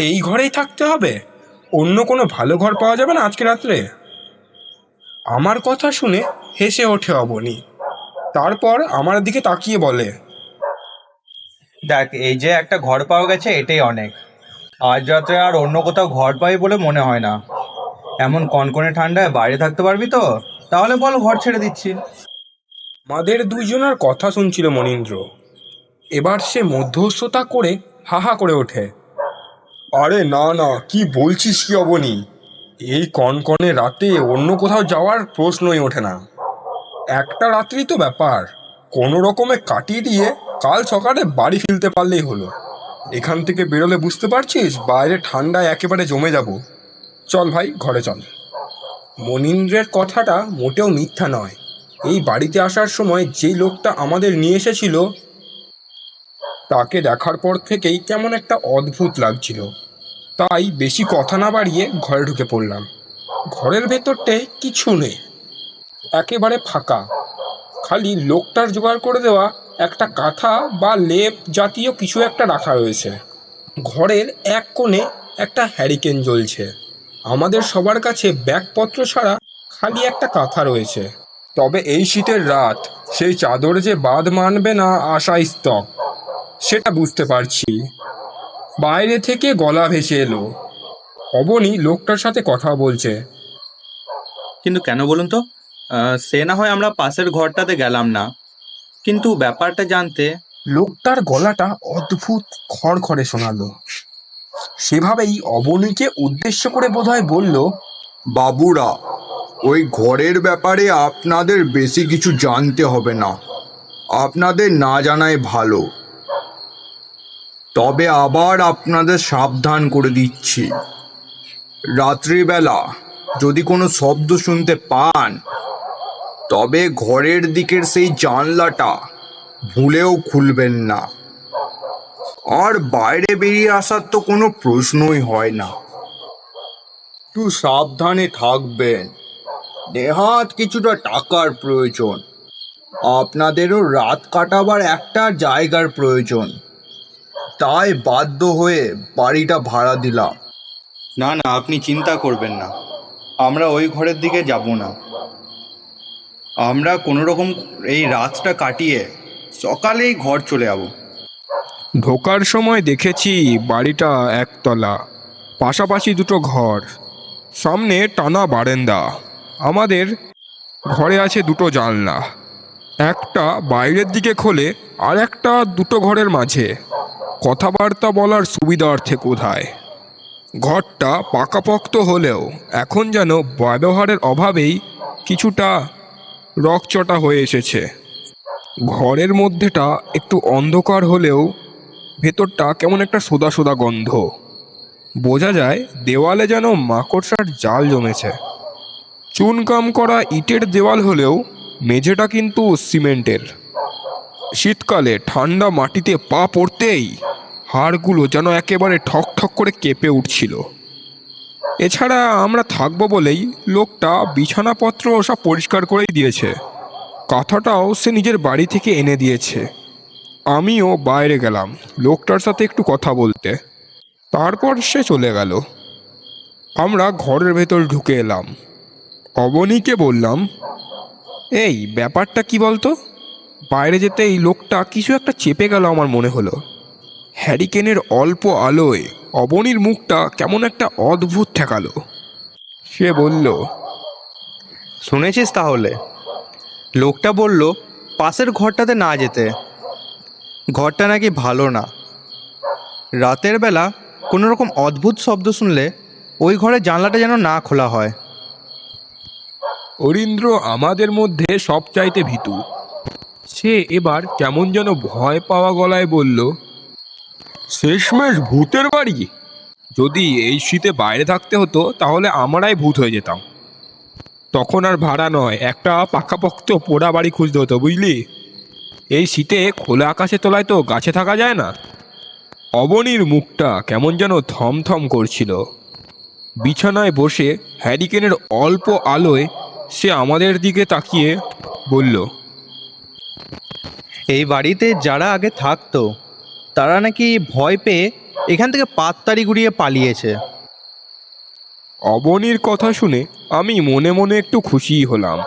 এই ঘরেই থাকতে হবে? অন্য কোনো ভালো ঘর পাওয়া যাবে না আজকে রাত্রে? আমার কথা শুনে হেসে ওঠে অবনী। তারপর আমার দিকে তাকিয়ে বলে, দেখ, এই যে একটা ঘর পাওয়া গেছে এটাই অনেক। আজ রাত্রে আর অন্য কোথাও ঘর পাই বলে মনে হয় না। এমন কনকনে ঠান্ডায় বাইরে থাকতে পারবি তো? তাহলে বল, ঘর ছেড়ে দিচ্ছি। আমাদের দুইজনের কথা শুনছিল মনীন্দ্র। এবার সে মধ্যস্থতা করে হাহা করে ওঠে, আরে না না, কি বলছিস কি অবনী? এই কনকনে রাতে অন্য কোথাও যাওয়ার প্রশ্নই ওঠে না। একটা রাত্রি তো ব্যাপার, কোনো রকমে কাটিয়ে দিয়ে কাল সকালে বাড়ি ফিরতে পারলেই হলো। এখান থেকে বেরোলে বুঝতে পারছিস বাইরে ঠান্ডায় একেবারে জমে যাব। চল ভাই, ঘরে চল। মনীন্দ্রের কথাটা মোটেও মিথ্যা নয়। এই বাড়িতে আসার সময় যেই লোকটা আমাদের নিয়ে এসেছিল, তাকে দেখার পর থেকেই কেমন একটা অদ্ভুত লাগছিল। তাই বেশি কথা না বাড়িয়ে ঘরে ঢুকে পড়লাম। ঘরের ভেতরটায় কিছু নেই, একেবারে ফাঁকা। খালি লোকটার জোগাড় করে দেওয়া একটা কাঁথা বা লেপ জাতীয় কিছু একটা রাখা রয়েছে। ঘরের এক কোণে একটা হ্যারিকেন জ্বলছে। আমাদের সবার কাছে ব্যাগপত্র ছাড়া খালি একটা কাঁথা রয়েছে। তবে এই শীতের রাত সেই চাদর যে বাদ মানবে না আশা স্তক, সেটা বুঝতে পারছি। বাইরে থেকে গলা ভেসে এলো, অবনী লোকটার সাথে কথা বলছে। কিন্তু কেন বলুন তো? সে না হয় আমরা পাশের ঘরটাতে গেলাম না, কিন্তু ব্যাপারটা জানতে। লোকটার গলাটা অদ্ভুত খড়খড়ে শোনালো। সেভাবেই অবনীকে উদ্দেশ্য করে বোধহয় বলল, বাবুরা, ওই ঘরের ব্যাপারে আপনাদের বেশি কিছু জানতে হবে না। আপনাদের না জানাই ভালো। তবে আবার আপনাদের সাবধান করে দিচ্ছি, রাত্রিবেলা যদি কোনো শব্দ শুনতে পান, তবে ঘরের দিকের সেই জানলাটা ভুলেও খুলবেন না। আর বাইরে বেরিয়ে আসার তো কোনো প্রশ্নই হয় না। একটু সাবধানে থাকবেন। নেহাত কিছুটা টাকার প্রয়োজন। আপনাদেরও রাত কাটাবার একটা জায়গার প্রয়োজন। তাই বাধ্য হয়ে বাড়িটা ভাড়া দিলাম। না না, আপনি চিন্তা করবেন না, আমরা ওই ঘরের দিকে যাব না। আমরা কোনো রকম এই রাতটা কাটিয়ে সকালেই ঘর চলে যাব। ঢোকার সময় দেখেছি বাড়িটা একতলা, পাশাপাশি দুটো ঘর, সামনে টানা বারান্দা। আমাদের ঘরে আছে দুটো জানলা, একটা বাইরের দিকে খোলে আর একটা দুটো ঘরের মাঝে। কথাবার্তা বলার সুবিধার্থে কোথায়। ঘরটা পাকাপোক্ত হলেও এখন যেন ব্যবহারের অভাবেই কিছুটা রকচটা হয়ে এসেছে। ঘরের মধ্যেটা একটু অন্ধকার হলেও ভেতরটা কেমন একটা সোদা সোদা গন্ধ। বোঝা যায় দেওয়ালে যেন মাকড়সার জাল জমেছে। চুনকাম করা ইটের দেওয়াল হলেও মেঝেটা কিন্তু সিমেন্টের। শীতকালে ঠান্ডা মাটিতে পা পড়তেই হাড়গুলো যেন একেবারে ঠক ঠক করে কেঁপে উঠছিল। এছাড়া আমরা থাকবো বলেই লোকটা বিছানাপত্র সব পরিষ্কার করেই দিয়েছে। কাঁথাটাও সে নিজের বাড়ি থেকে এনে দিয়েছে। আমিও বাইরে গেলাম লোকটার সাথে একটু কথা বলতে, তারপর সে চলে গেল। আমরা ঘরের ভেতর ঢুকে এলাম। অবনীকে বললাম, এই ব্যাপারটা কি বলতো? বাইরে যেতেই লোকটা কিছু একটা চেপে গেল আমার মনে হলো। হ্যারিকেনের অল্প আলোয় অবনীর মুখটা কেমন একটা অদ্ভুত ঠেকালো। সে বলল, শুনেছিস তাহলে? লোকটা বলল পাশের ঘরটাতে না যেতে। ঘরটা নাকি ভালো না। রাতের বেলা কোনো রকম অদ্ভুত শব্দ শুনলে ওই ঘরের জানলাটা যেন না খোলা হয়। অরিন্দ্র আমাদের মধ্যে সবচাইতে ভীতু। সে এবার কেমন যেন ভয় পাওয়া গলায় বলল, শেষমেশ ভূতের বাড়ি? যদি এই শীতে বাইরে থাকতে হতো তাহলে আমরাই ভূত হয়ে যেতাম। তখন আর ভাড়া নয়, একটা পাকাপোক্ত পোড়া বাড়ি খুঁজতে হতো, বুঝলি? এই শীতে খোলা আকাশের তলায় তো গাছে থাকা যায় না। অবনীর মুখটা কেমন যেন থমথম করছিল। বিছানায় বসে হ্যারিকেনের অল্প আলোয় সে আমাদের দিকে তাকিয়ে বলল, এই বাড়িতে যারা আগে থাকতো তারা নাকি ভয় পেয়ে এখান থেকে পাততাড়ি গুড়িয়ে পালিয়েছে। অবনীর কথা শুনে আমি মনে মনে একটু খুশিই হলাম।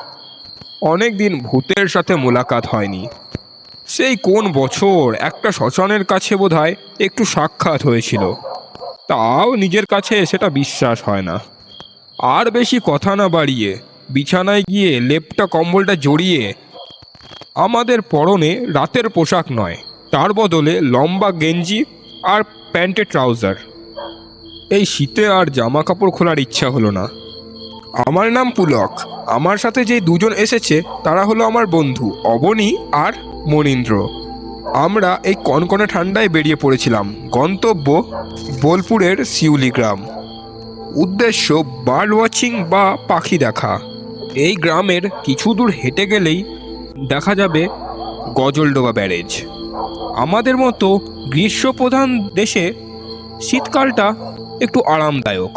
অনেক দিন ভূতের সাথে মোলাকাত হয়নি। সেই কোন বছর একটা শ্মশানের কাছে বোধহয় একটু সাক্ষাৎ হয়েছিল, তাও নিজের কাছে সেটা বিশ্বাস হয় না। আর বেশি কথা না বাড়িয়ে বিছানায় গিয়ে লেপটা কম্বলটা জড়িয়ে, আমাদের পরনে রাতের পোশাক নয়, তার বদলে লম্বা গেঞ্জি আর প্যান্টের ট্রাউজার। এই শীতে আর জামা কাপড় খোলার ইচ্ছা হলো না। আমার নাম পুলক। আমার সাথে যে দুজন এসেছে তারা হলো আমার বন্ধু অবনী আর মনীন্দ্র। আমরা এই কনকনে ঠান্ডায় বেরিয়ে পড়েছিলাম গন্তব্য বোলপুরের শিউলি গ্রাম। উদ্দেশ্য বার্ড ওয়াচিং বা পাখি দেখা। এই গ্রামের কিছু দূর হেঁটে গেলেই দেখা যাবে গজলডোবা ব্যারেজ। আমাদের মতো গ্রীষ্মপ্রধান দেশে শীতকালটা একটু আরামদায়ক,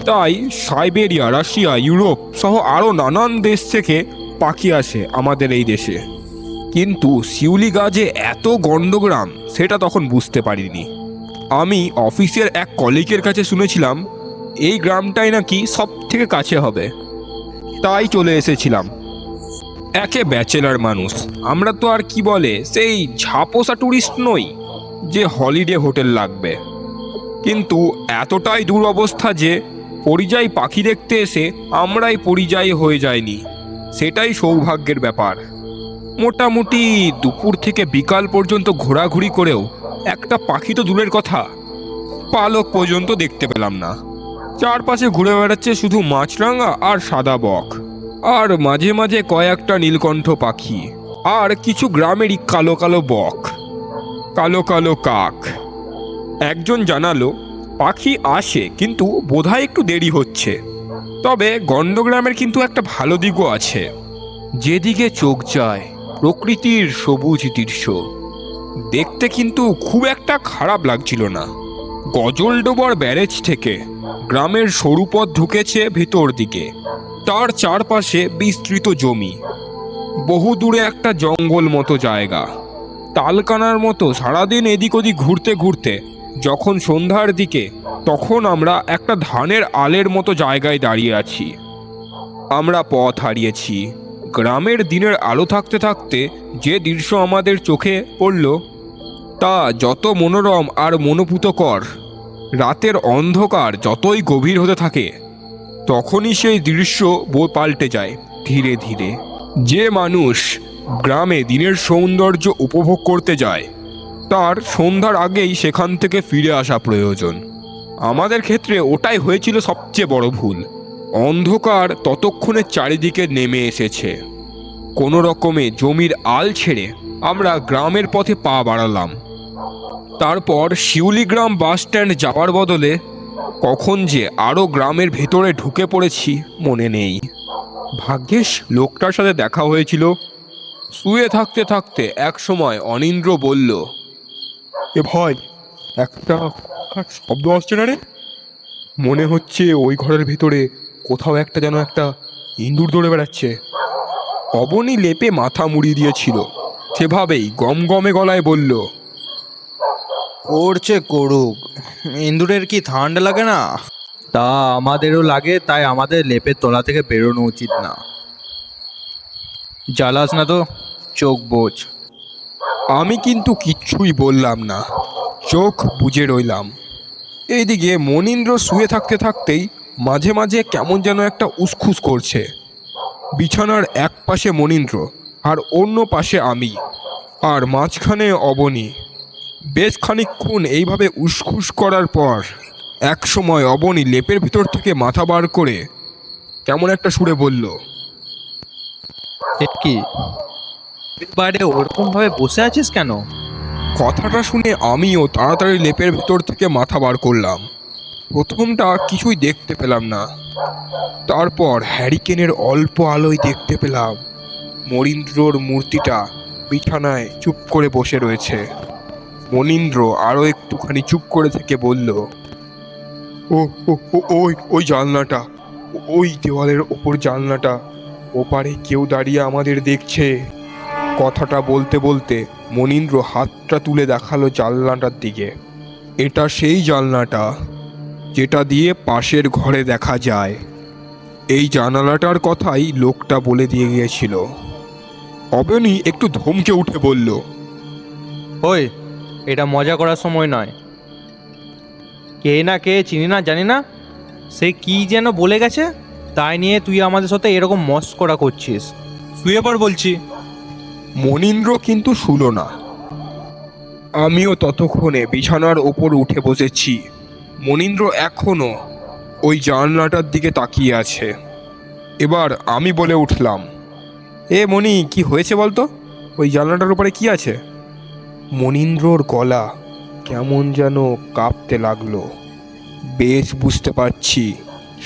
তাই সাইবেরিয়া, রাশিয়া, ইউরোপ সহ আরও নানান দেশ থেকে পাখি আসে আমাদের এই দেশে। কিন্তু শিউলি গাছে এত গণ্ডগ্রাম সেটা তখন বুঝতে পারিনি। আমি অফিসের এক কলিগের কাছে শুনেছিলাম এই গ্রামটাই নাকি সব থেকে কাছে হবে, তাই চলে এসেছিলাম। একে ব্যাচেলার মানুষ আমরা, তো আর কি বলে সেই ঝাপোসা ট্যুরিস্ট নই যে হলিডে হোটেল লাগবে। কিন্তু এতটাই দুরবস্থা যে পরিযায়ী পাখি দেখতে এসে আমরাই পরিযায়ী হয়ে যাইনি, সেটাই সৌভাগ্যের ব্যাপার। মোটামুটি দুপুর থেকে বিকাল পর্যন্ত ঘোরাঘুরি করেও একটা পাখি তো দূরের কথা, পালক পর্যন্ত দেখতে পেলাম না। চারপাশে ঘুরে বেড়াচ্ছে শুধু মাছরাঙা আর সাদা বক, আর মাঝে মাঝে কয়েকটা নীলকণ্ঠ পাখি, আর কিছু গ্রামেরই কালো কালো বক, কালো কালো কাক। একজন জানালো পাখি আসে কিন্তু বোধহয় একটু দেরি হচ্ছে। তবে গণ্ডগ্রামের কিন্তু একটা ভালো দিকও আছে, যেদিকে চোখ যায় প্রকৃতির সবুজ দৃশ্য দেখতে কিন্তু খুব একটা খারাপ লাগছিল না। গজলডোবার ব্যারেজ থেকে গ্রামের সরু পথ ঢুকেছে ভেতর দিকে। তার চারপাশে বিস্তৃত জমি, বহু দূরে একটা জঙ্গল মতো জায়গা। তালকানার মতো সারাদিন এদিক ওদিক ঘুরতে ঘুরতে যখন সন্ধ্যার দিকে, তখন আমরা একটা ধানের আলের মতো জায়গায় দাঁড়িয়ে আছি। আমরা পথ হারিয়েছি। গ্রামের দিনের আলো থাকতে থাকতে যে দৃশ্য আমাদের চোখে পড়ল তা যত মনোরম আর মনোভূতকর, রাতের অন্ধকার যতই গভীর হতে থাকে তখনই সেই দৃশ্য পাল্টে যায় ধীরে ধীরে। যে মানুষ গ্রামে দিনের সৌন্দর্য উপভোগ করতে যায় তার সন্ধ্যার আগেই সেখান থেকে ফিরে আসা প্রয়োজন। আমাদের ক্ষেত্রে ওটাই হয়েছিল সবচেয়ে বড় ভুল। অন্ধকার ততক্ষণে চারিদিকে নেমে এসেছে। কোনো রকমে জমির আল ছেড়ে আমরা গ্রামের পথে পা বাড়ালাম। তারপর শিউলিগ্রাম বাস স্ট্যান্ড যাওয়ার বদলে কখন যে আরও গ্রামের ভেতরে ঢুকে পড়েছি মনে নেই। ভাগ্যিস লোকটার সাথে দেখা হয়েছিল। শুয়ে থাকতে থাকতে এক সময় অনিন্দ্র বলল, এ ভাই, একটা শব্দ আসছে না রে? মনে হচ্ছে ওই ঘরের ভেতরে কোথাও একটা যেন একটা ইঁদুর দৌড়ে বেড়াচ্ছে। অবনী লেপে মাথা মুড়িয়ে দিয়েছিল, সেভাবেই গমগমে গলায় বলল, করছে করুক, ইঁদুরের কি ঠান্ডা লাগে না? তা আমাদেরও লাগে, তাই আমাদের লেপের তলা থেকে বেরোনো উচিত না। জ্বালাস না তো, চোখ বোঝ। আমি কিন্তু কিচ্ছুই বললাম না, চোখ বুজে রইলাম। এইদিকে মনীন্দ্র শুয়ে থাকতে থাকতেই মাঝে মাঝে কেমন যেন একটা উসখুস করছে। বিছানার এক পাশে মনীন্দ্র আর অন্য পাশে আমি, আর মাঝখানে অবনী। বেশ খানিকক্ষণ এইভাবে উসখুস করার পর এক সময় অবনী লেপের ভিতর থেকে মাথা বার করে কেমন একটা সুরে বলল, এ কি, বাইরে ওরকম ভাবে বসে আছিস কেন? কথাটা শুনে আমিও তাড়াতাড়ি লেপের ভিতর থেকে মাথা বার করলাম। প্রথমটা কিছুই দেখতে পেলাম না, তারপর হ্যারিকেনের অল্প আলোয় দেখতে পেলাম মনীন্দ্রর মূর্তিটা বিছানায় চুপ করে বসে রয়েছে। মনীন্দ্র আরও একটুখানি চুপ করে থেকে বলল, ও ও ও, ওই ওই জানলাটা, ওই দেওয়ালের ওপর জানলাটা, ওপারে কেউ দাঁড়িয়ে আমাদের দেখছে। কথাটা বলতে বলতে মনীন্দ্র হাতটা তুলে দেখালো জানলাটার দিকে। এটা সেই জানলাটা যেটা দিয়ে পাশের ঘরে দেখা যায়। এই জানালাটার কথাই লোকটা বলে দিয়ে গিয়েছিল। অবনী একটু ধমকে উঠে বলল, ওই, এটা মজা করার সময় নয়। কে না কে চিনি না জানি না, সে কি যেন বলে গেছে, তাই নিয়ে তুই আমাদের সাথে এরকম মস্করা করছিস। শুয়ে পড় বলছি। মনীন্দ্র কিন্তু শুলো না। আমিও ততক্ষণে বিছানার ওপর উঠে বসেছি। মনীন্দ্র এখনো ওই জানলাটার দিকে তাকিয়ে আছে। এবার আমি বলে উঠলাম, এ মণি, কি হয়েছে বলতো? ওই জানলাটার উপরে কি আছে? মনীন্দ্রর গলা কেমন যেন কাঁপতে লাগলো। বেশ বুঝতে পারছি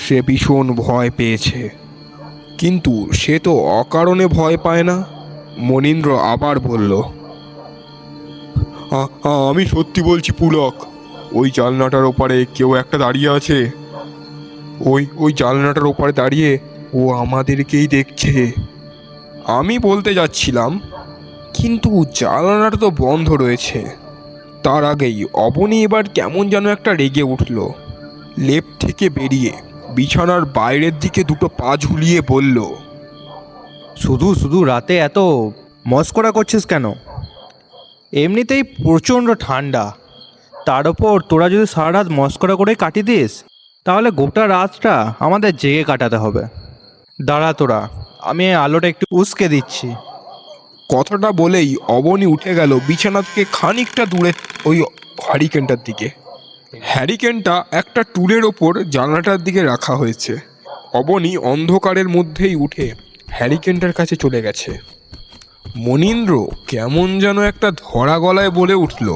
সে ভীষণ ভয় পেয়েছে, কিন্তু সে তো অকারণে ভয় পায় না। মনীন্দ্র আবার বলল, আমি সত্যি বলছি পুলক, ওই জানলাটার ওপারে কেউ একটা দাঁড়িয়ে আছে। ওই জানলাটার ওপারে দাঁড়িয়ে ও আমাদেরকেই দেখছে। আমি বলতে যাচ্ছিলাম, কিন্তু জানলাটা তো বন্ধ রয়েছে। তার আগেই অবনী এবার কেমন যেন একটা রেগে উঠল। লেপ থেকে বেরিয়ে বিছানার বাইরের দিকে দুটো পা ঝুলিয়ে বলল, শুধু শুধু রাতে এত মস্করা করছিস কেন? এমনিতেই প্রচণ্ড ঠান্ডা, তার ওপর তোরা যদি সারা রাত মস্করা করে কাটিয়ে দিস, তাহলে গোটা রাতটা আমাদের জেগে কাটাতে হবে। দাঁড়া তোরা, আমি এই আলোটা একটু উস্কে দিচ্ছি। কথাটা বলেই অবনী উঠে গেল বিছানা থেকে খানিকটা দূরে ওই হ্যারিকেনটার দিকে। হ্যারিকেনটা একটা টুলের ওপর জানলাটার দিকে রাখা হয়েছে। অবনী অন্ধকারের মধ্যেই উঠে হ্যারিকেনটার কাছে চলে গেছে। মনীন্দ্র কেমন যেন একটা ধরা গলায় বলে উঠল,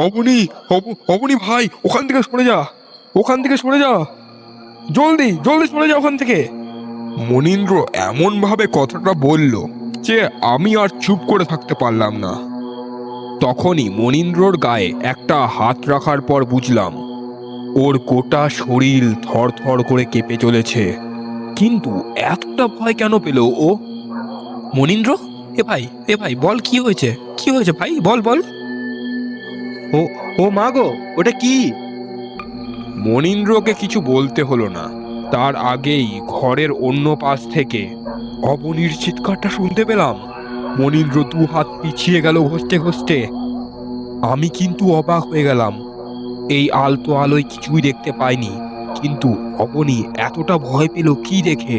অবনী, অবনী ভাই, ওখান থেকে সরে যা, ওখান থেকে সরে যা, জলদি জলদি সরে যা ওখান থেকে। মনীন্দ্র এমনভাবে কথাটা বলল যে আমি আর চুপ করে থাকতে পারলাম না। তখনই মনীন্দ্রর গায়ে একটা হাত রাখার পর বুঝলাম ওর গোটা শরীর থরথর করে কেঁপে চলেছে। কিন্তু এতটা ভয় কেন পেল ও? মনীন্দ্র, এ ভাই বল, কি হয়েছে? কি হয়েছে ভাই, বল বল। ও ও মা গো, ওটা কি? মনীন্দ্রকে কিছু বলতে হলো না। তার আগেই ঘরের অন্য পাশ থেকে অবনীর চিৎকারটা শুনতে পেলাম। মনীন্দ্র দু হাত পিছিয়ে গেল ঘষতে ঘষতে। আমি কিন্তু অবাক হয়ে গেলাম। এই আলতো আলোয় কিছুই দেখতে পাইনি, কিন্তু অবনী এতটা ভয় পেল কি দেখে?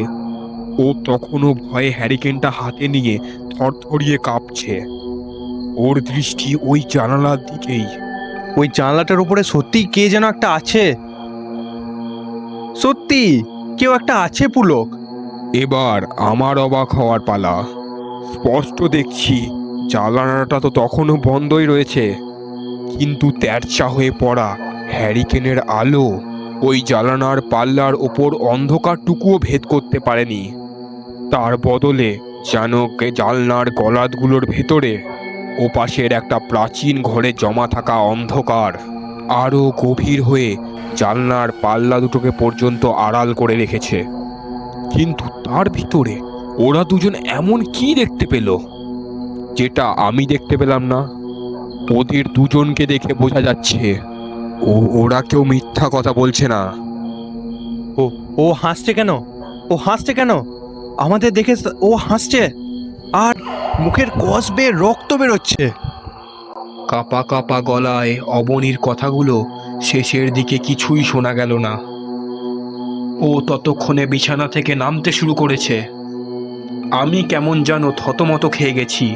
ও তখনও ভয়ে হ্যারিকেনটা হাতে নিয়ে থরথরিয়ে কাঁপছে। ওর দৃষ্টি ওই জানালার দিকেই। ওই জানলাটার উপরে সত্যি কে যেন একটা আছে। সত্যি কেউ একটা আছে পুলক। এবার আমার অবাক হওয়ার পালা। স্পষ্ট দেখছি জানালাটা তো তখনও বন্ধই রয়েছে, কিন্তু তেরচা হয়ে পড়া হ্যারিকেনের আলো ওই জানালার পাল্লার ওপর অন্ধকারটুকুও ভেদ করতে পারেনি। তার বদলে যেন জানলার গলাদগুলোর ভেতরে ওপাশের একটা প্রাচীন ঘরে জমা থাকা অন্ধকার আরও গভীর হয়ে জানলার পাল্লা দুটোকে পর্যন্ত আড়াল করে রেখেছে। কিন্তু তার ভিতরে ওরা দুজন এমন কি দেখতে পেল যেটা আমি দেখতে পেলাম না? ওদের দুজনকে দেখে বোঝা যাচ্ছে ওরা কেউ মিথ্যা কথা বলছে না। ও ও হাসছে কেন? ও হাসছে কেন? আমাদের দেখে ও হাসছে, আর মুখের কষ বেয়ে রক্ত বেরোচ্ছে। কাপা কাপা গলায় অবনীর কথাগুলো শেষের দিকে কিছুই শোনা গেল না। ও ততক্ষণে বিছানা থেকে নামতে শুরু করেছে। আমি কেমন যেন থতমত খেয়ে গেছি।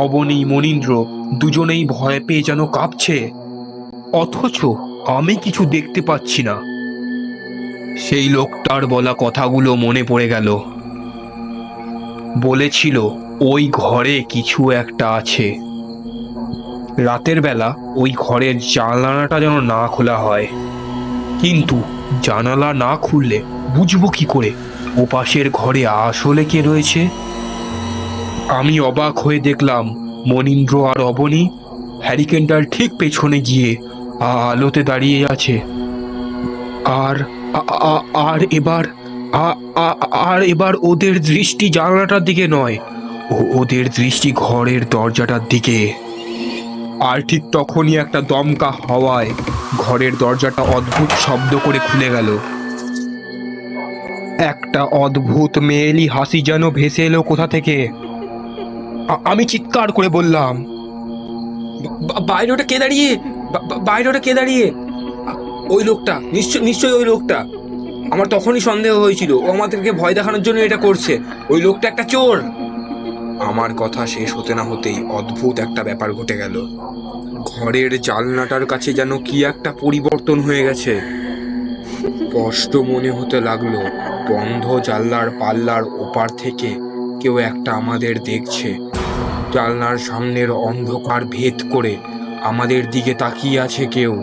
অবনী, মনীন্দ্র দুজনেই ভয় পেয়ে যেন কাঁপছে, অথচ আমি কিছু দেখতে পাচ্ছি না। সেই লোকটার বলা কথাগুলো মনে পড়ে গেল। বলেছিল ওই ঘরে কিছু একটা আছে। রাতের বেলা ওই ঘরের জানালাটা যেন না খোলা হয়, কিন্তু জানালা না খুললে বুঝবো কি করে ওপাশের ঘরে আসলে কে রয়েছে? আমি অবাক হয়ে দেখলাম মনীন্দ্র আর অবনী হ্যারিকেনটার ঠিক পেছনে গিয়ে আলোতে দাঁড়িয়ে আছে। আর আর এবার আর এবার ওদের দৃষ্টি জানালাটার দিকে নয়, ওদের দৃষ্টি ঘরের দরজাটার দিকে। আর ঠিক তখনই একটা দমকা হাওয়ায় ঘরের দরজাটা অদ্ভুত শব্দ করে খুলে গেল। একটা অদ্ভুত মেয়েলি হাসি যেন ভেসে এলো কোথা থেকে। আমি চিৎকার করে বললাম, বাইরে ওটা কে দাঁড়িয়ে, বাইরে ওটা কে দাঁড়িয়ে? ওই লোকটা, নিশ্চয়ই ওই লোকটা। আমার তখনই সন্দেহ হয়েছিল ও আমাদেরকে ভয় দেখানোর জন্য এটা করছে। ওই লোকটা একটা চোর। আমার কথা শেষ হতে না হতেই অদ্ভুত একটা ব্যাপার ঘটে গেল। ঘরের জানলাটার কাছে যেন কি একটা পরিবর্তন হয়ে গেছে। স্পষ্ট মনে হতে লাগলো বন্ধ জানলার পাল্লার ওপার থেকে কেউ একটা আমাদের দেখছে। জানলার সামনের অন্ধকার ভেদ করে আমাদের দিকে তাকিয়ে আছে কেউ।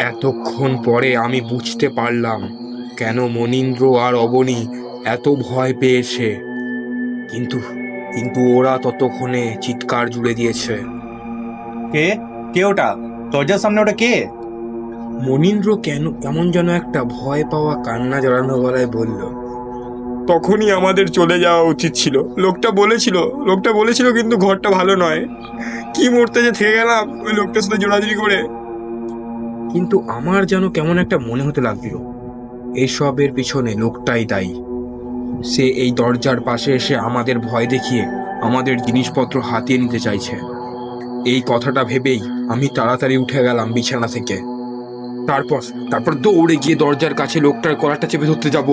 এতক্ষণ পরে আমি বুঝতে পারলাম কেন মনীন্দ্র আর অবনী এত ভয় পেয়েছে। কিন্তু কিন্তু ওরা ততক্ষণে চিৎকার জুড়ে দিয়েছে। কে কে ওটা? দরজার সামনে ওটা কে? মনীন্দ্র কেমন যেন একটা ভয় পাওয়া কান্না জড়ানো গলায় বলল, তখনই আমাদের চলে যাওয়া উচিত ছিল। লোকটা বলেছিল কিন্তু ঘরটা ভালো নয়। কি মরতে যে থেকে গেলাম ওই লোকটার সাথে জোড়াজুড়ি করে। কিন্তু আমার যেন কেমন একটা মনে হতে লাগলো এইসবের পিছনে লোকটাই দায়ী। সে এই দরজার পাশে এসে আমাদের ভয় দেখিয়ে আমাদের জিনিসপত্র হাতিয়ে নিতে চাইছে। এই কথাটা ভেবেই আমি তাড়াতাড়ি উঠে গেলাম বিছানা থেকে। তারপর দৌড়ে গিয়ে দরজার কাছে লোকটার গলাটা চেপে ধরতে যাব।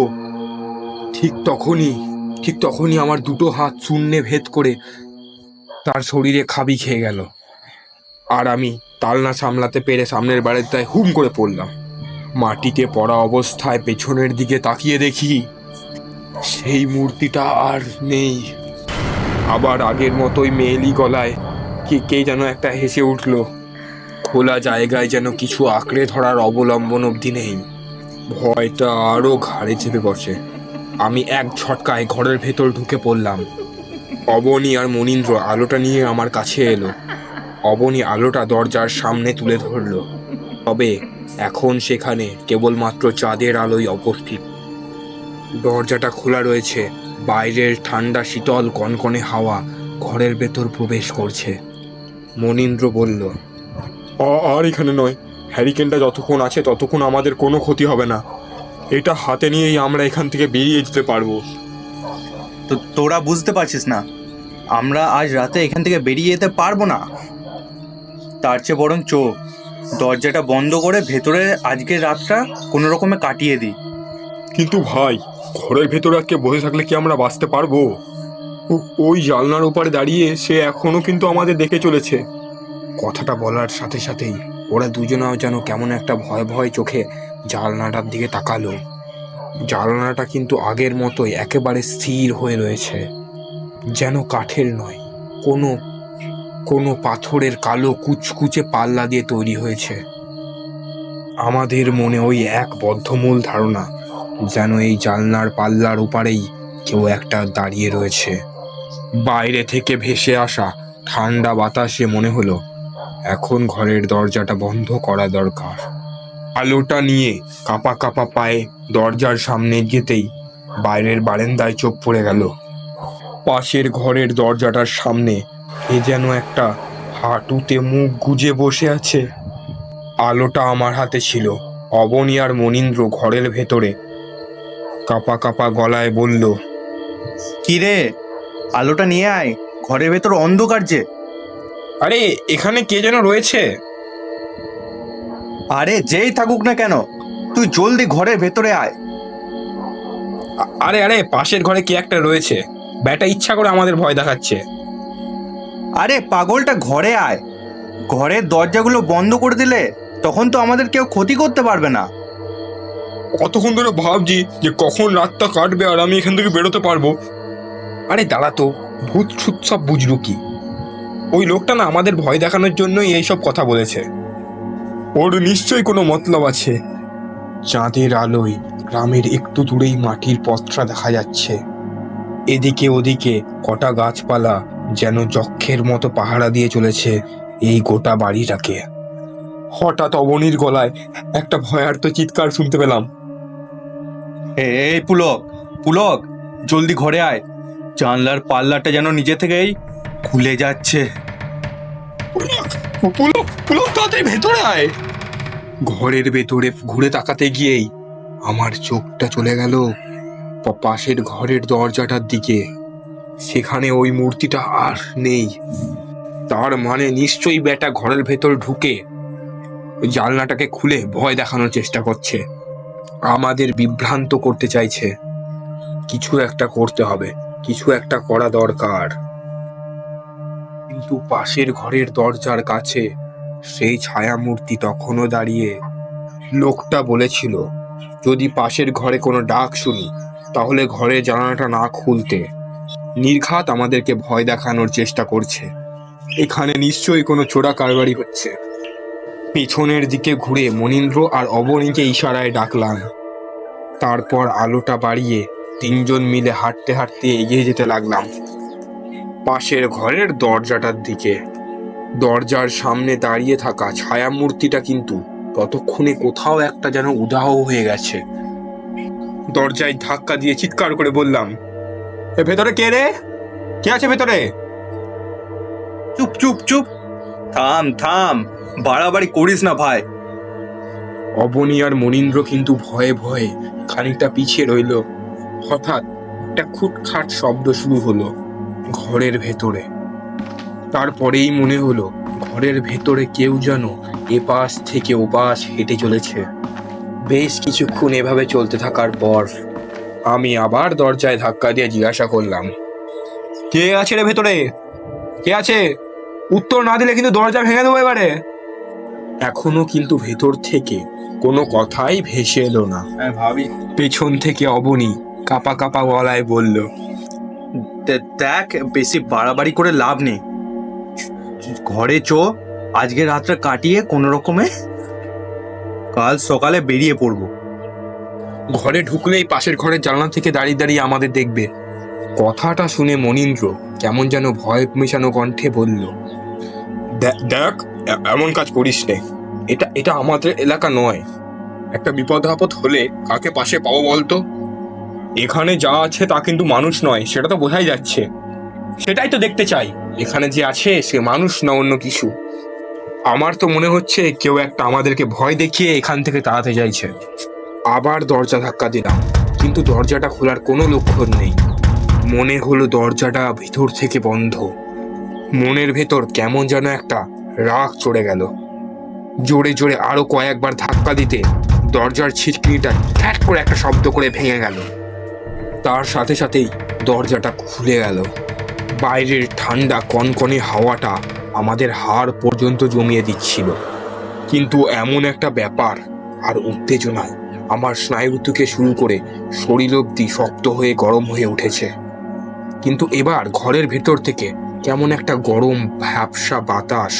ঠিক তখনই আমার দুটো হাত শূন্যে ভেদ করে তার শরীরে খাবি খেয়ে গেল। আর আমি তালনা সামলাতে পেরে সামনের বাড়িটায় হুম করে পড়লাম। মাটিতে পড়া অবস্থায় পেছনের দিকে তাকিয়ে দেখি সেই মূর্তিটা আর নেই। আবার আগের মতোই মেয়েলি গলায় কে যেন একটা হেসে উঠল। খোলা জায়গায় যেন কিছু আঁকড়ে ধরার অবলম্বন অবধি নেই। ভয়টা আরো ঘাড়ে চেপে বসে। আমি এক ঝটকায় ঘরের ভেতর ঢুকে পড়লাম। অবনী আর মনীন্দ্র আলোটা নিয়ে আমার কাছে এলো। অবনী আলোটা দরজার সামনে তুলে ধরল। তবে এখন সেখানে কেবলমাত্র চাঁদের আলোয় উপস্থিত। দরজাটা খোলা রয়েছে। বাইরের ঠান্ডা শীতল কনকনে হাওয়া ঘরের ভেতর প্রবেশ করছে। মনীন্দ্র বলল, আর এখানে নয়। হ্যারিকেনটা যতক্ষণ আছে ততক্ষণ আমাদের কোনো ক্ষতি হবে না। এটা হাতে নিয়েই আমরা এখান থেকে বেরিয়ে যেতে পারবো। তো তোরা বুঝতে পারছিস না আমরা আজ রাতে এখান থেকে বেরিয়ে যেতে পারবো না? তার চেয়ে বরং চোখ দরজাটা বন্ধ করে ভেতরে আজকের রাতটা কোনো রকমে কাটিয়ে দিই। কিন্তু ভাই, ঘরের ভেতরে আজকে বসে থাকলে কি আমরা বাঁচতে পারবো? ওই জানলার ওপারে দাঁড়িয়ে সে এখনো কিন্তু আমাদের দেখে চলেছে। কথাটা বলার সাথে সাথেই ওরা দুজনাও যেন কেমন একটা ভয় ভয় চোখে জানলাটার দিকে তাকালো। জানলাটা কিন্তু আগের মতোই একেবারে স্থির হয়ে রয়েছে, যেন কাঠের নয়, কোনো পাথরের কালো কুচকুচে পাল্লা দিয়ে তৈরি হয়েছে। আমাদের মনে ওই এক বদ্ধমূল ধারণা যেন এই জানলার পাল্লার ওপারেই কেউ একটা দাঁড়িয়ে রয়েছে। বাইরে থেকে ভেসে আসা ঠান্ডা বাতাসে মনে হলো এখন ঘরের দরজাটা বন্ধ করা দরকার। আলোটা নিয়ে কাঁপা কাঁপা পায়ে দরজার সামনে যেতেই বাইরের বারান্দায় চোখ পড়ে গেল। পাশের ঘরের দরজাটার সামনে এ যেন একটা হাঁটুতে মুখ গুজে বসে আছে। আলোটা আমার হাতে ছিল। অবনী আর মনীন্দ্র ঘরের ভেতরে কাঁপা কাঁপা গলায় বলল, কি রে, আলোটা নিয়ে আয়, ঘরের ভেতর অন্ধকার যে। আরে এখানে কে যেন রয়েছে। আরে যেই থাকুক না কেন, তুই জলদি ঘরের ভেতরে আয়। আরে পাশের ঘরে কে একটা রয়েছে। ব্যাটা ইচ্ছা করে আমাদের ভয় দেখাচ্ছে। আরে পাগলটা, ঘরে আয়। ঘরের দরজাগুলো বন্ধ করে দিলে তখন তো আমাদের কেউ ক্ষতি করতে পারবে না। কতক্ষণ ধরে ভাবছি যে কখন রাতটা কাটবে আর আমি এখান থেকে বেরোতে পারবো। আরে দাঁড়া তো, ভূত ছুত সব বুঝলু কি? ওই লোকটা না আমাদের ভয় দেখানোর জন্যই এইসব কথা বলেছে। ওর নিশ্চয়ই কোনো মতলব আছে। চাঁদের আলোয় গ্রামের একটু দূরেই মাটির পথটা দেখা যাচ্ছে। এদিকে ওদিকে কটা গাছপালা যেন যক্ষের মতো পাহারা দিয়ে চলেছে এই গোটা বাড়িটাকে। হঠাৎ অবনীর গলায় একটা ভয়ার্ত চিৎকার শুনতে পেলাম। এই পুলক, পুলক, জলদি ঘরে আয়। জানলার পাল্লাটা যেন নিজে থেকেই খুলে যাচ্ছে। পুলক, পুলক, তাড়াতাড়ি ভেতরে আয়। ঘরের ভেতরে ঘুরে তাকাতে গিয়েই আমার চোখটা চলে গেল পাশের ঘরের দরজাটার দিকে। সেখানে ওই মূর্তিটা আর নেই। তার মানে নিশ্চয়ই বেটা ঘরের ভেতর ঢুকে জানলাটাকে খুলে ভয় দেখানোর চেষ্টা করছে, আমাদের বিভ্রান্ত করতে চাইছে। কিছু একটা করতে হবে, কিছু একটা করা দরকার। কিন্তু পাশের ঘরের দরজার কাছে সেই ছায়ামূর্তি তখনও দাঁড়িয়ে। লোকটা বলেছিল যদি পাশের ঘরে কোনো ডাক শুনি তাহলে ঘরের জানালাটা না খুলতে। নির্ঘাত আমাদেরকে ভয় দেখানোর চেষ্টা করছে। এখানে নিশ্চয়ই কোনো চোরা কারবারি হচ্ছে। পেছনের দিকে ঘুরে মনীন্দ্র আর অবনীকে ইশারায় ডাকলাম। তারপর আলোটা বাড়িয়ে তিনজন মিলে হাঁটতে হাঁটতে এগিয়ে যেতে লাগলাম পাশের ঘরের দরজাটার দিকে। দরজার সামনে দাঁড়িয়ে থাকা ছায়ামূর্তিটা কিন্তু ততক্ষণে কোথাও একটা যেন উধাও হয়ে গেছে। দরজায় ধাক্কা দিয়ে চিৎকার করে বললাম, এ ভেতরে কে রে? কে আছে ভেতরে? চুপ চুপ চুপ, থাম থাম, বাড়াবাড়ি করিস না ভাই। অবনী আর মনীন্দ্র কিন্তু ভয়ে ভয়ে খানিকটা পিছিয়ে রইল। হঠাৎ একটা খুটখাট শব্দ শুরু হলো ঘরের ভেতরে। তারপরেই মনে হলো ঘরের ভেতরে কেউ যেন এপাশ থেকে ওপাশ হেঁটে চলেছে। বেশ কিছুক্ষণ এভাবে চলতে থাকার পর আমি আবার দরজায় ধাক্কা দিয়ে জিজ্ঞাসা করলাম, কে আছে রে ভেতরে? কে আছে? উত্তর না দিলে কিন্তু দরজা ভেঙে দেবো এবারে। এখনো কিন্তু ভেতর থেকে কোনো কথাই ভেসে এলো না। ভাবি, পেছন থেকে অবনী কাপা কাপা গলায় বলল, দেখ, বেশি বাড়াবাড়ি করে লাভ নেই। ঘরে চো, আজকে রাতটা কাটিয়ে কোনো রকমে কাল সকালে বেরিয়ে পড়বো। ঘরে ঢুকলেই পাশের ঘরের জানলা থেকে দাঁড়িয়ে দাঁড়িয়ে আমাদের দেখবে। কথাটা শুনে মনীন্দ্র কেমন যেন ভয় মেশানো কণ্ঠে বলল, দেখ, এমন কাজ করিস নে। এটা এটা আমাদের এলাকা নয়। একটা বিপদ আপদ হলে কাকে পাশে পাবো বলতো? এখানে যা আছে তা কিন্তু মানুষ নয়, সেটা তো বোঝাই যাচ্ছে। সেটাই তো দেখতে চাই, এখানে যে আছে সে মানুষ না অন্য কিছু। আমার তো মনে হচ্ছে কেউ একটা আমাদেরকে ভয় দেখিয়ে এখান থেকে তাড়াতে চাইছে। আবার দরজা ধাক্কা দিলাম, কিন্তু দরজাটা খোলার কোনো লক্ষণ নেই। মনে হলো দরজাটা ভিতর থেকে বন্ধ। মনের ভেতর কেমন যেন একটা রাগ চড়ে গেল। জোরে জোরে আরো কয়েকবার ধাক্কা দিতে দরজার ছিটকিনিটা ফ্যাট করে একটা শব্দ করে ভেঙে গেল। তার সাথে সাথেই দরজাটা খুলে গেল। বাইরের ঠান্ডা কনকনে হাওয়াটা আমাদের হাড় পর্যন্ত জমিয়ে দিচ্ছিল। কিন্তু এমন একটা ব্যাপার আর উত্তেজনায় আমার স্নায়ু থেকে শুরু করে শরীর অবধি শক্ত হয়ে গরম হয়ে উঠেছে। কিন্তু এবার ঘরের ভেতর থেকে কেমন একটা গরম ভ্যাপসা বাতাস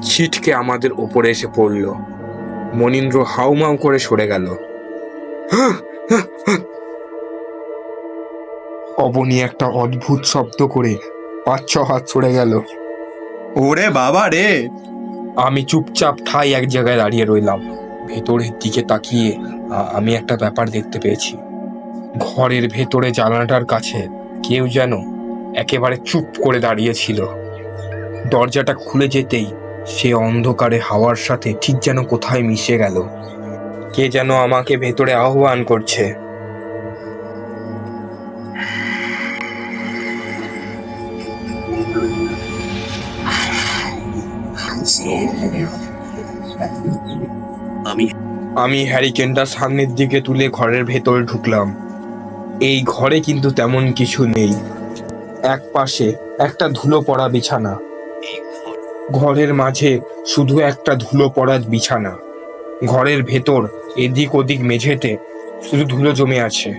ছিটকে আমাদের ওপরে এসে পড়ল। মনীন্দ্র হাউমাউ করে সরে গেল। অবনী একটা অদ্ভুত শব্দ করে 5-6 হাত সরে গেল। ওরে বাবা রে! আমি চুপচাপ ঠাই এক জায়গায় দাঁড়িয়ে রইলাম। ভেতরের দিকে তাকিয়ে আমি একটা ব্যাপার দেখতে পেয়েছি। ঘরের ভেতরে জানালাটার কাছে কেউ যেন একেবারে চুপ করে দাঁড়িয়েছিল। দরজাটা খুলে যেতেই সে অন্ধকারে হাওয়ার সাথে ঠিক যেন কোথায় মিশে গেল। কে যেন আমাকে ভেতরে আহ্বান করছে। আমি হ্যারিকেনটা সামনের দিকে তুলে ঘরের ভেতর ঢুকলাম। এই ঘরে কিন্তু তেমন কিছু নেই। এক পাশে একটা ধুলো পড়া বিছানা। ঘরের মাঝে শুধু একটা ধুলো পড়া বিছানা। ঘরের ভেতর এদিক ওদিক মেঝেতে শুধু ধুলো জমে আছে।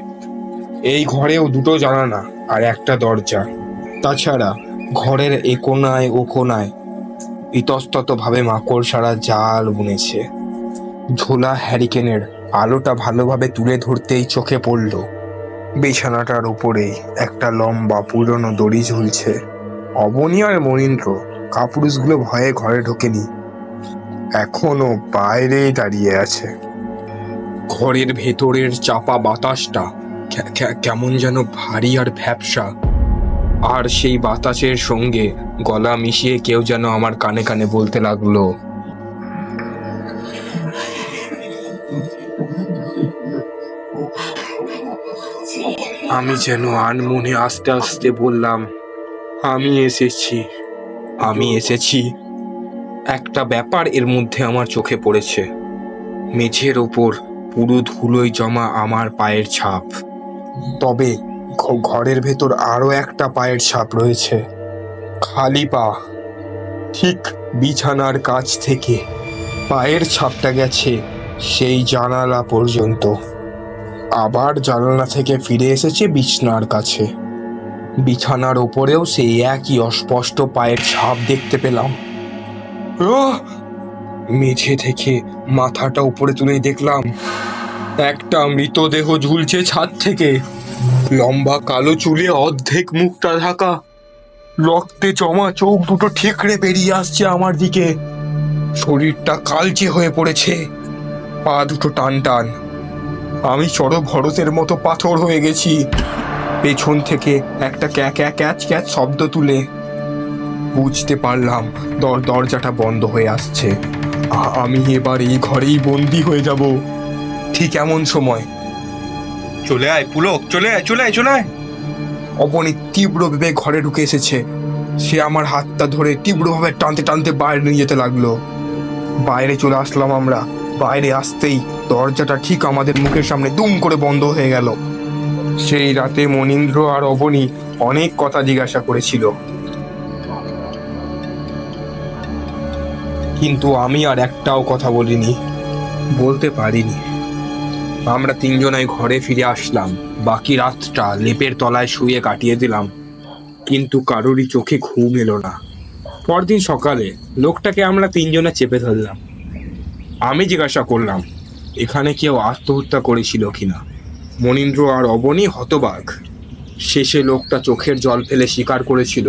এই ঘরেও দুটো জানালা আর একটা দরজা। তাছাড়া ঘরের এ কোনায় ও কোনায় ইতস্তত ভাবে মাকড়সারা জাল বুনেছে। ঝোলা হ্যারিকেনের আলোটা ভালোভাবে তুলে ধরতেই চোখে পড়ল বিছানাটার উপরেই একটা লম্বা পুরনো দড়ি ঝুলছে। অবনী আর মনীন্দ্র কাপুরুষগুলো ভয়ে ঘরে ঢোকেনি, এখনো বাইরেই দাঁড়িয়ে আছে। ঘরের ভেতরের চাপা বাতাসটা কেমন যেন ভারী আর ভ্যাপসা। আর সেই বাতাসের সঙ্গে গলা মিশিয়ে কেউ যেন আমার কানে কানে বলতে লাগলো, আমি যেন আনমনে আস্তে আস্তে বললাম, আমি এসেছি, আমি এসেছি। একটা ব্যাপার এর মধ্যে আমার চোখে পড়েছে। মেঝের ওপর পুরো ধুলোয় জমা আমার পায়ের ছাপ। তবে ঘরের ভেতর আরো একটা পায়ের ছাপ রয়েছে, খালি পা। ঠিক বিছানার কাছ থেকে পায়ের ছাপটা গেছে সেই জানালা পর্যন্ত, আবার জানালা থেকে ফিরে এসেছে বিছানার কাছে। বিছানার ওপরেও সেই একই অস্পষ্ট পায়ের ছাপ দেখতে পেলাম। মেঝে থেকে মাথাটা উপরে তুলেই দেখলাম একটা মৃতদেহ ঝুলছে ছাদ থেকে। লম্বা কালো চুলে অর্ধেক মুখটা ঢাকা, রক্তে জমা চোখ দুটো ঠিকরে বেরিয়ে আসছে আমার দিকে। শরীরটা কালচে হয়ে পড়েছে, পা দুটো টান টান। আমি ভরতের মতো পাথর হয়ে গেছি। পেছন থেকে একটা ক্যাচ ক্যাচ শব্দ তুলে বুঝতে পারলাম দরজাটা বন্ধ হয়ে আসছে। আমি এবার এই ঘরেই বন্দি হয়ে যাব। ঠিক এমন সময়, চলে আয় পুলক, চলে আয়, চলে আয়, চলে আয়। অবনী তীব্রভাবে ঘরে ঢুকে এসেছে। সে আমার হাতটা ধরে তীব্রভাবে টানতে টানতে বাইরে নিয়ে যেতে লাগলো। বাইরে চলে আসলাম আমরা। বাইরে আসতেই দরজাটা ঠিক আমাদের মুখের সামনে দুম করে বন্ধ হয়ে গেল। সেই রাতে মনীন্দ্র আর অবনী অনেক কথা জিজ্ঞাসা করেছিল, কিন্তু আমি আর একটাও কথা বলিনি, বলতে পারিনি। আমরা তিনজনাই ঘরে ফিরে আসলাম। বাকি রাতটা লেপের তলায় শুয়ে কাটিয়ে দিলাম, কিন্তু কারোরই চোখে ঘুম এলো না। পরদিন সকালে লোকটাকে আমরা তিনজনে চেপে ধরলাম। আমি জিজ্ঞাসা করলাম এখানে কেউ আত্মহত্যা করেছিল কিনা। মনীন্দ্র আর অবনী হতবাক। শেষে লোকটা চোখের জল ফেলে স্বীকার করেছিল,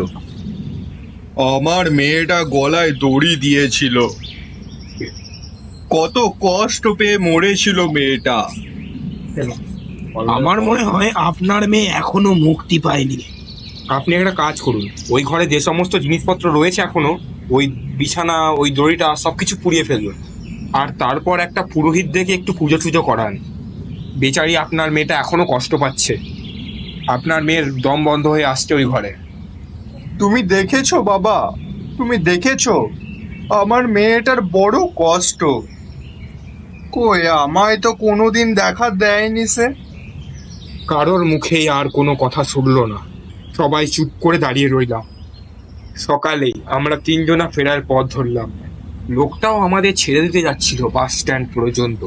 আমার মেয়েটা গলায় দড়ি দিয়েছিল, কত কষ্ট পেয়ে মরেছিল মেয়েটা। আমার মনে হয় আপনার মেয়ে এখনো মুক্তি পায়নি। আপনি একটা কাজ করুন, ওই ঘরে যে সমস্ত জিনিসপত্র রয়েছে এখনো, ওই বিছানা, ওই দড়িটা সবকিছু পুড়িয়ে ফেলুন। আর তারপর একটা পুরোহিত দেখে একটু পুজো টুজো করান। বেচারি আপনার মেয়েটা এখনো কষ্ট পাচ্ছে। আপনার মেয়ের দম বন্ধ হয়ে আসছে ওই ঘরে। তুমি দেখেছো বাবা, তুমি দেখেছো আমার মেয়েটার বড় কষ্ট। কই, আমায় তো কোনোদিন দেখা দেয়নি সে। কারোর মুখেই আর কোনো কথা শুনল না। সবাই চুপ করে দাঁড়িয়ে রইলাম। সকালেই আমরা তিনজনা ফেরার পথ ধরলাম। লোকটাও আমাদের ছেড়ে দিতে যাচ্ছিল বাস স্ট্যান্ড পর্যন্ত।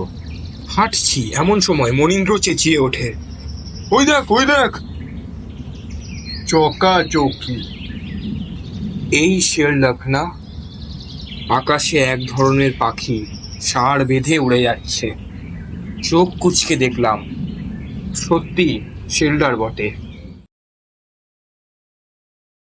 হাঁটছি এমন সময় মনীন্দ্র চেঁচিয়ে ওঠে, ওই দেখ, ওই দেখ। চকাচকি। এই শেরলক না? আকাশে এক ধরনের পাখি ষাঁড় বেঁধে উড়ে যাচ্ছে। চোখ কুঁচকে দেখলাম, সত্যি শেল্ডার বটে।